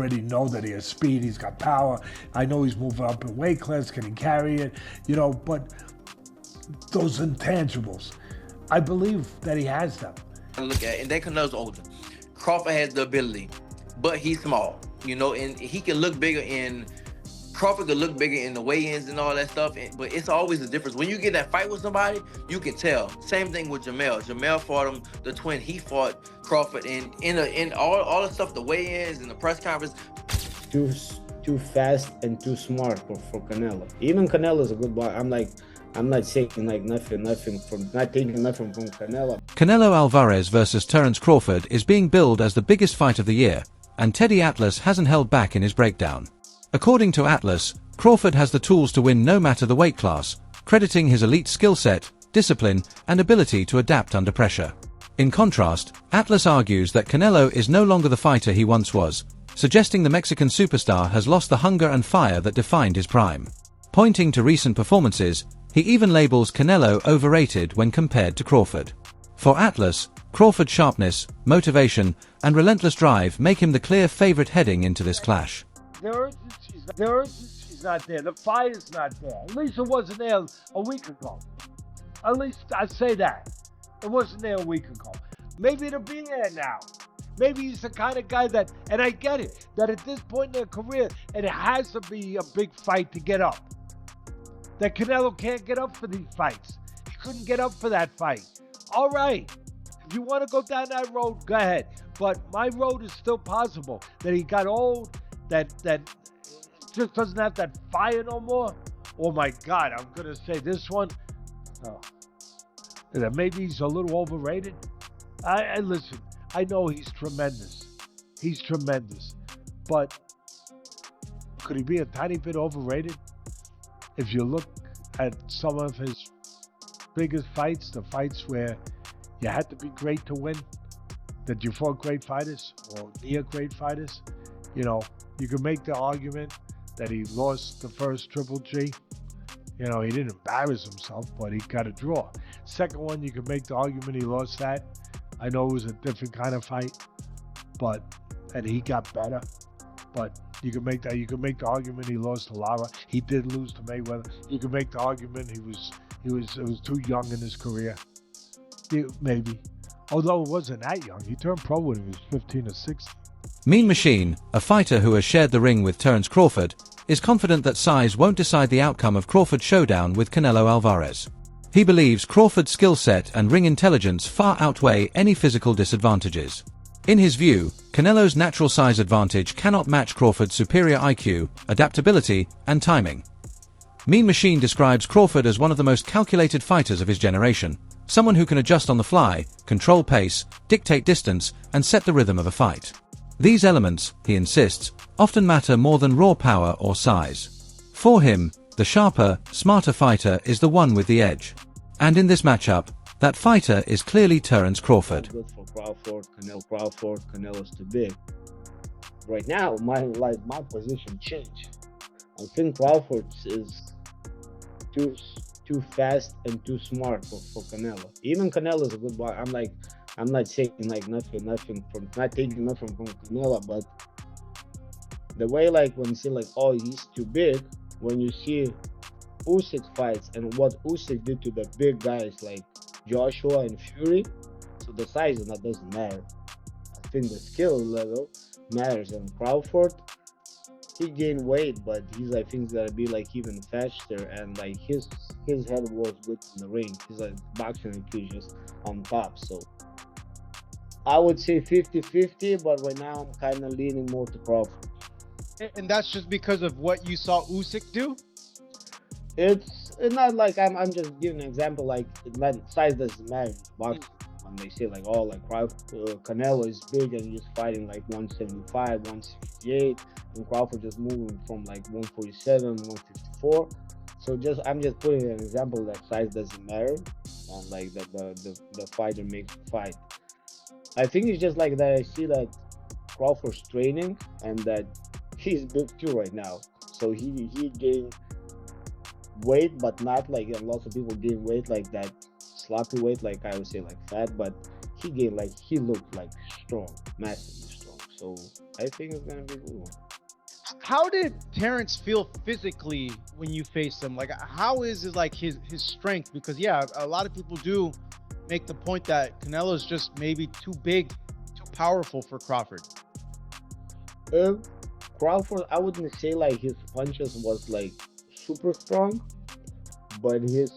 already know that he has speed, he's got power. I know he's moving up in weight class, can he carry it? You know, but those intangibles, I believe that he has them. Look at, and then Canelo's older. Crawford has the ability, but he's small, you know, and he can look bigger in. Crawford could look bigger in the weigh-ins and all that stuff, but it's always a difference. When you get that fight with somebody, you can tell. Same thing with Jamel. Jamel fought him, the twin. He fought Crawford, and in all the stuff, the weigh-ins and the press conference. Too fast and too smart for Canelo. Even Canelo is a good boy. I'm not taking like nothing from Canelo. Canelo Alvarez versus Terence Crawford is being billed as the biggest fight of the year, and Teddy Atlas hasn't held back in his breakdown. According to Atlas, Crawford has the tools to win no matter the weight class, crediting his elite skill set, discipline, and ability to adapt under pressure. In contrast, Atlas argues that Canelo is no longer the fighter he once was, suggesting the Mexican superstar has lost the hunger and fire that defined his prime. Pointing to recent performances, he even labels Canelo overrated when compared to Crawford. For Atlas, Crawford's sharpness, motivation, and relentless drive make him the clear favorite heading into this clash. The urgency's not there. The fire's not there. At least it wasn't there a week ago. At least I say that. It wasn't there a week ago. Maybe it'll be there now. Maybe he's the kind of guy that, and I get it, that at this point in their career, it has to be a big fight to get up. That Canelo can't get up for these fights. He couldn't get up for that fight. All right. If you want to go down that road, go ahead. But my road is still possible. That he got old, that just doesn't have that fire no more. Oh my God, I'm going to say this one. Oh. That maybe he's a little overrated. I listen, I know he's tremendous. He's tremendous. But could he be a tiny bit overrated? If you look at some of his biggest fights, the fights where you had to be great to win, that you fought great fighters or near great fighters, you know, you can make the argument that he lost the first Triple G. You know, he didn't embarrass himself, but he got a draw. Second one, you can make the argument he lost that. I know it was a different kind of fight, and he got better. But you can make that. You can make the argument he lost to Lara. He did lose to Mayweather. You can make the argument it was too young in his career. Maybe, although it wasn't that young. He turned pro when he was 15 or 16. Mean Machine, a fighter who has shared the ring with Terence Crawford, is confident that size won't decide the outcome of Crawford's showdown with Canelo Alvarez. He believes Crawford's skill set and ring intelligence far outweigh any physical disadvantages. In his view, Canelo's natural size advantage cannot match Crawford's superior IQ, adaptability, and timing. Mean Machine describes Crawford as one of the most calculated fighters of his generation, someone who can adjust on the fly, control pace, dictate distance, and set the rhythm of a fight. These elements, he insists, often matter more than raw power or size. For him, the sharper, smarter fighter is the one with the edge. And in this matchup, that fighter is clearly Terence Crawford. Good for Crawford, Canelo's too big. Right now, my position changed. I think Crawford is too fast and too smart for Canelo. Even Canelo is a good boy. I'm not taking nothing from Canelo, but the way when you see oh, he's too big, when you see Usyk fights and what Usyk did to the big guys like Joshua and Fury, so the size doesn't matter. I think the skill level matters. And Crawford, he gained weight, but I think he's gonna be even faster, and his head works good in the ring. His boxing IQ is just on top. So I would say 50-50, but right now I'm kind of leaning more to Crawford. And that's just because of what you saw Usyk do? It's not I'm just giving an example. Size doesn't matter in boxing. When they say Canelo is big and he's fighting 175, 168, and Crawford just moving from 147, 154. So I'm just putting an example that size doesn't matter, and the fighter makes the fight. I think it's just that I see that Crawford's training and that he's big too right now. So he gained weight, but not lots of people gain weight that sloppy weight, I would say fat, but he gained he looked strong, massively strong. So I think it's gonna be a good one. How did Terence feel physically when you faced him? Like, how is it like his strength? Because yeah, a lot of people do make the point that Canelo's just maybe too big, too powerful for Crawford. Crawford, I wouldn't say like his punches was like super strong, but his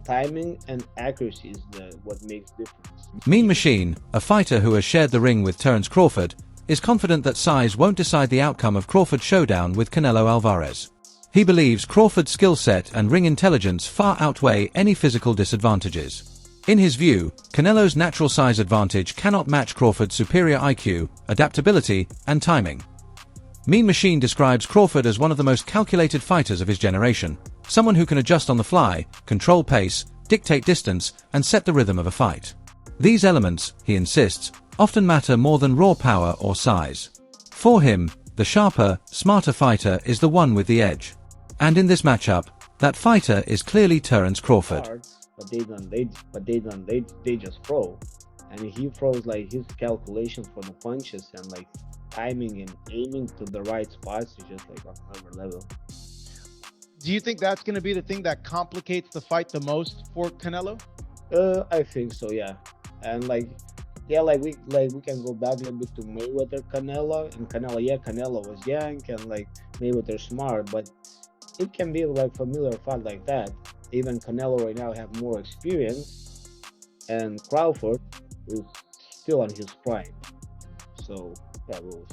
timing and accuracy is what makes difference. Mean Machine, a fighter who has shared the ring with Terence Crawford, is confident that size won't decide the outcome of Crawford's showdown with Canelo Alvarez. He believes Crawford's skill set and ring intelligence far outweigh any physical disadvantages. In his view, Canelo's natural size advantage cannot match Crawford's superior IQ, adaptability, and timing. Mean Machine describes Crawford as one of the most calculated fighters of his generation, someone who can adjust on the fly, control pace, dictate distance, and set the rhythm of a fight. These elements, he insists, often matter more than raw power or size. For him, the sharper, smarter fighter is the one with the edge. And in this matchup, that fighter is clearly Terence Crawford. Hard, but they just throw, and he throws like his calculation for the punches and like timing and aiming to the right spots is just like on another level. Do you think that's going to be the thing that complicates the fight the most for Canelo? I think so, yeah. And like, yeah, like we can go back a little bit to Mayweather Canelo, and Canelo was young and like Mayweather smart, but it can be like familiar fight like that. Even Canelo right now have more experience, and Crawford is still on his prime. So yeah, we'll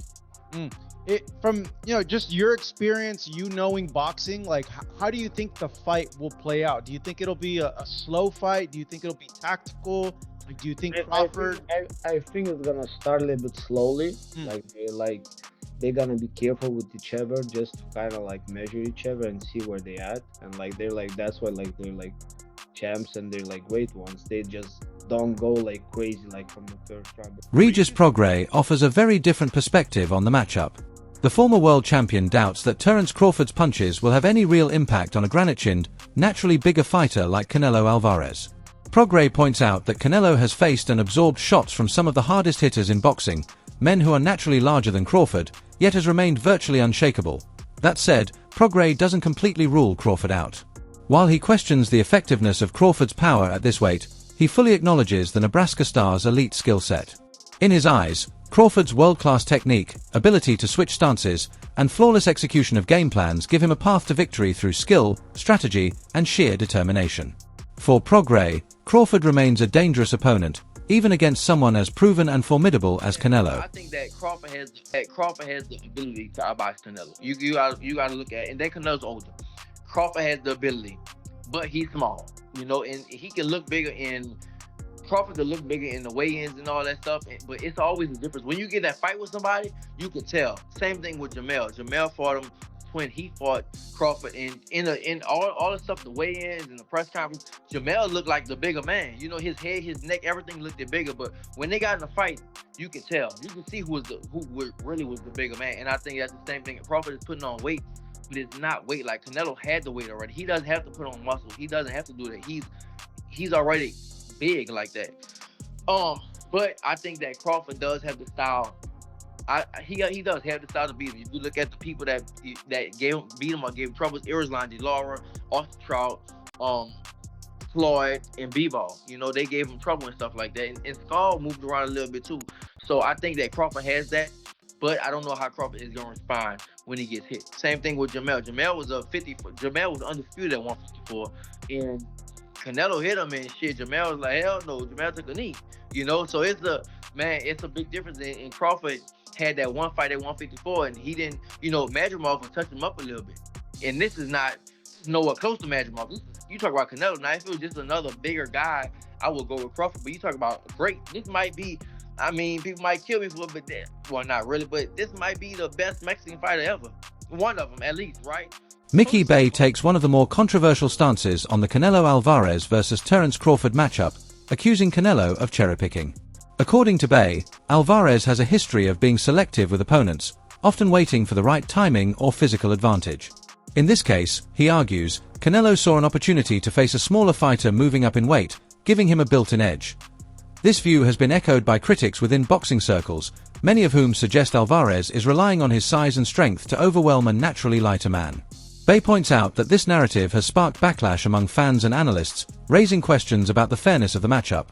see. From just your experience, you knowing boxing, like how do you think the fight will play out? Do you think it'll be a slow fight? Do you think it'll be tactical? Like, do you think Crawford? I think it's gonna start a little bit slowly. They're gonna be careful with each other, just to kind of like measure each other and see where they at. And like they're like, that's why like they're like champs and they're like great ones. They just don't go like crazy like from the first round. Regis Prograis offers a very different perspective on the matchup. The former world champion doubts that Terence Crawford's punches will have any real impact on a granite-chinned, naturally bigger fighter like Canelo Alvarez. Prograis points out that Canelo has faced and absorbed shots from some of the hardest hitters in boxing, men who are naturally larger than Crawford, yet has remained virtually unshakable. That said, Prograis doesn't completely rule Crawford out. While he questions the effectiveness of Crawford's power at this weight, he fully acknowledges the Nebraska star's elite skill set. In his eyes, Crawford's world-class technique, ability to switch stances, and flawless execution of game plans give him a path to victory through skill, strategy, and sheer determination. For Prograis, Crawford remains a dangerous opponent, even against someone as proven and formidable as Canelo. I think that Crawford has the ability to outbox Canelo. You gotta look at it. And then Canelo's older. Crawford has the ability, but he's small, and he can look bigger in. Crawford can look bigger in the weigh-ins and all that stuff, but it's always a difference. When you get that fight with somebody, you can tell. Same thing with Jamel. Jamel fought him when he fought Crawford, and in all the stuff, the weigh-ins and the press conference, Jamel looked like the bigger man. His head, his neck, everything looked bigger. But when they got in the fight, you can tell. You can see who really was the bigger man. And I think that's the same thing. Crawford is putting on weight, but it's not weight like Canelo had the weight already. He doesn't have to put on muscle. He doesn't have to do that. He's already big like that. But I think that Crawford does have the style. He does have the style to beat him. If you look at the people that beat him or gave him trouble, Irislan, DeLaura, Austin Trout, Floyd, and B-Ball. They gave him trouble and stuff like that. And Skull moved around a little bit too. So I think that Crawford has that. But I don't know how Crawford is going to respond when he gets hit. Same thing with Jamel. Jamel was undisputed at 154. And Canelo hit him and shit. Jamel was like, hell no. Jamel took a knee. So it's a big difference. And Crawford had that one fight at 154, and he didn't, Madrimov was touching him up a little bit. And this is nowhere close to Madrimov. You talk about Canelo. Now, if it was just another bigger guy, I would go with Crawford. But you talk about great. This might be, people might kill me for it, but well, not really. But this might be the best Mexican fighter ever. One of them, at least, right? Mickey Bay takes one of the more controversial stances on the Canelo Alvarez versus Terence Crawford matchup, accusing Canelo of cherry-picking. According to Bay, Alvarez has a history of being selective with opponents, often waiting for the right timing or physical advantage. In this case, he argues, Canelo saw an opportunity to face a smaller fighter moving up in weight, giving him a built-in edge. This view has been echoed by critics within boxing circles, many of whom suggest Alvarez is relying on his size and strength to overwhelm a naturally lighter man. Bay points out that this narrative has sparked backlash among fans and analysts, raising questions about the fairness of the matchup.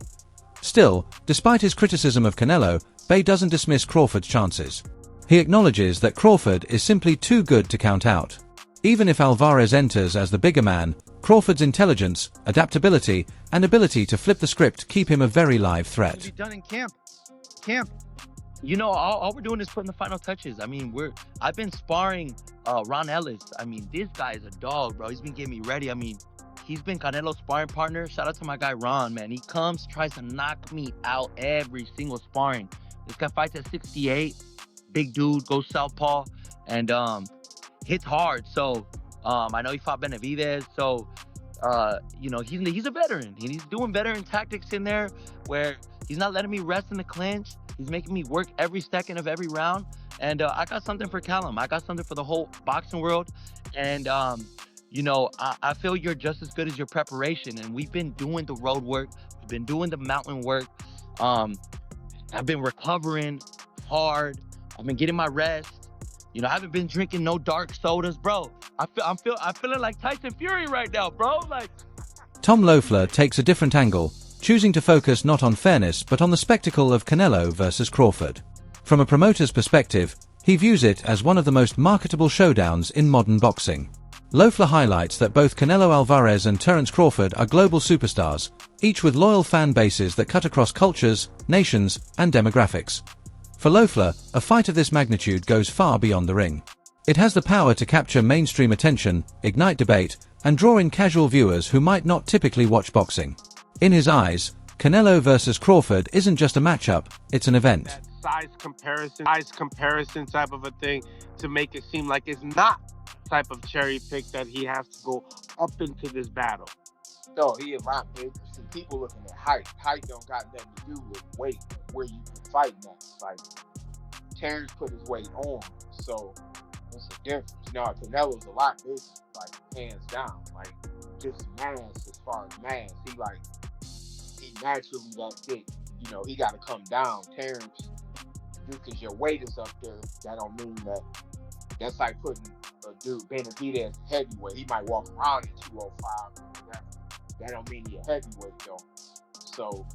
Still, despite his criticism of Canelo, Bay doesn't dismiss Crawford's chances. He acknowledges that Crawford is simply too good to count out. Even if Alvarez enters as the bigger man, Crawford's intelligence, adaptability, and ability to flip the script keep him a very live threat. Be done in camp. You know, all we're doing is putting the final touches. I mean, I've been sparring Ron Ellis. I mean, this guy is a dog, bro. He's been getting me ready. I mean, he's been Canelo's sparring partner. Shout out to my guy Ron, man. He comes, tries to knock me out every single sparring. This guy fights at 68. Big dude, goes southpaw, and hits hard. So I know he fought Benavidez. So you know, he's a veteran. He's doing veteran tactics in there where he's not letting me rest in the clinch. He's making me work every second of every round. And I got something for Callum. I got something for the whole boxing world. And, you know, I feel you're just as good as your preparation. And we've been doing the road work. We've been doing the mountain work. I've been recovering hard. I've been getting my rest. You know, I haven't been drinking no dark sodas, bro. I'm feeling like Tyson Fury right now, bro. Like, Tom Loeffler takes a different angle, choosing to focus not on fairness but on the spectacle of Canelo versus Crawford. From a promoter's perspective, he views it as one of the most marketable showdowns in modern boxing. Loeffler highlights that both Canelo Alvarez and Terence Crawford are global superstars, each with loyal fan bases that cut across cultures, nations, and demographics. For Loeffler, a fight of this magnitude goes far beyond the ring. It has the power to capture mainstream attention, ignite debate, and draw in casual viewers who might not typically watch boxing. In his eyes, Canelo versus Crawford isn't just a matchup, it's an event. That size comparison type of a thing to make it seem like it's not type of cherry pick that he has to go up into this battle. No, he a lot bigger. See, people looking at height. Height don't got nothing to do with weight, where you can fight now. Like, Terence put his weight on, so it's a difference. No, Canelo's a lot bigger, like, hands down. Like, just mass as far as mass. He naturally that thick. You know, he got to come down. Terence, just because your weight is up there, that don't mean that. That's like putting a dude, Benavidez, heavyweight. He might walk around at 205. That don't mean he's a heavyweight, though. So,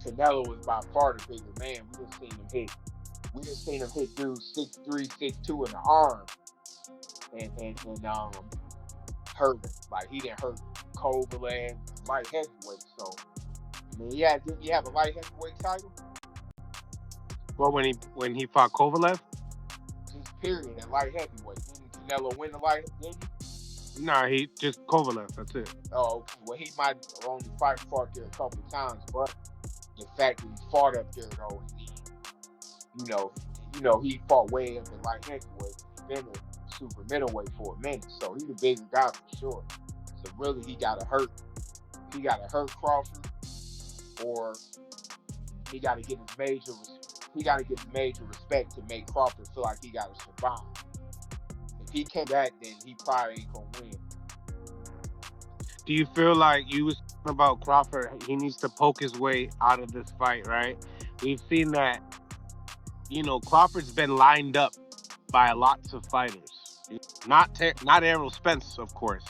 Canelo was by far the bigger man. We just seen him hit dudes 6'3", 6'2" in the arm. And hurt him. Like, he didn't hurt Kovalev, light heavyweight. So, I mean, didn't he have a light heavyweight title? Well, when he fought Kovalev? Just period, at light heavyweight. Didn't Canelo win the light, didn't he? Nah, he just Kovalev, that's it. Oh, okay. Well, he might have only fought there a couple of times, but the fact that he fought up there, though, and he fought way up in light heavyweight. He's been a super middleweight for a minute, so he's a bigger guy for sure. So really, he got to hurt Crawford, or he got to get his major respect to make Crawford feel like he got to survive. If he can't do that, then he probably ain't gonna win. Do you feel like you was talking about Crawford, he needs to poke his way out of this fight, right? We've seen that, you know, Crawford's been lined up by lots of fighters. Not Errol Spence, of course,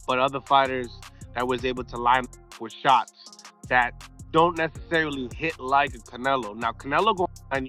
but other fighters that was able to line up with shots that don't necessarily hit like a Canelo. Now, Canelo